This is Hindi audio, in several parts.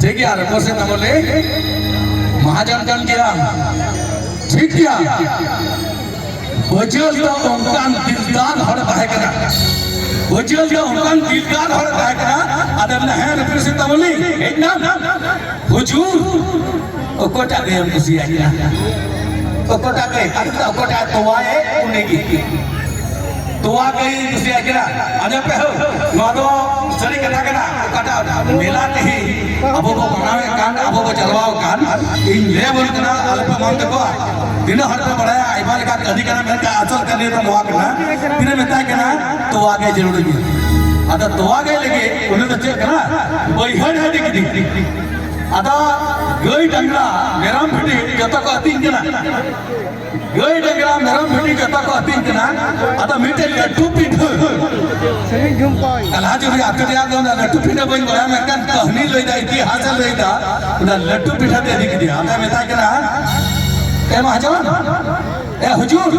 ठीक है यार से ना बोले महाजन कान किया ठीक किया वजल तो उनकान दिलदार हर बाहे करा वजल तो उनकान दिलदार हर बाहे करा अदर ना है रिप्रेजेंट ना बोले एक ना हुजूर ओकोटा गए हम किसी आया ओकोटा गए अगर ओकोटा तो आए उन्हें की तो आ गई दूसरी आखिरा अरे पे हो माधव सरी कटा कटा कटा मेला नहीं अब वो बनावे कान अब वो चलवाओ कान इन ले बोल करना अल्प मंद को दिन हर पे बढ़ाया आईबाल का अधिकार में का अचल करने तो मुआ करना फिर में तय करना तो आगे जरूर की अदा तो आगे लगे उन्हें तो चेक करना वही हर दिख अदा गई डंगरा मेरा फिटी जब तक आती है ना गई डंगरा मेरा फिटी जब तक आती है ना अदा मीटे लट्टू पीठ कल आज भी आते दिया तो ना लट्टू पीठ बन गया मैं क्या कहानी ले जाए थी हासिल ले था ना लट्टू पीठ दे दिख दिया अदा मैं क्या करा ए महाजन ए हुजूर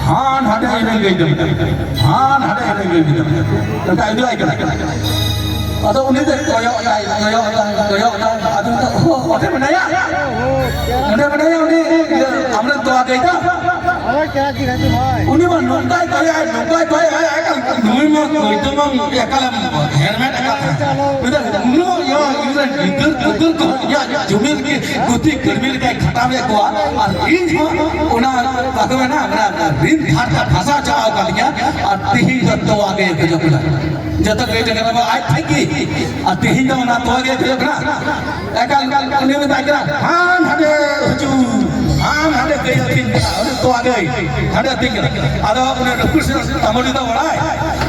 हाँ नाटे नहीं गई दम हाँ नाटे नहीं गई दम तो क्या इधर आई करा अदा उन्हें तो कोया अदम तो उन्हें बनाया उन्हें हमने तो आ गई था क्या दिखा तुम उन्हें वो नौकाई कोया कल नूर में कोई तो हम एकलम हेलमेट इधर उन्हें या जुमिल की कुत्ती गर्मिल का खटा में को और इन उन्हें पकड़े ना हमारा रिंद घाट का भाषा चाह कर लिया और तीही तो आ गए जो कुला जब तक एक जगह में आज थी की अति ही तो ना तो आगे थे ना एकल उन्हें में ताकि हाँ हटे हुजूर हाँ हटे कई दिन उन्हें तो आगे हटे दिन आधा उन्हें कुछ तमोड़ी तो बड़ा है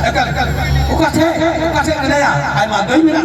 एकल उकासे नया आई माँ गई मेरा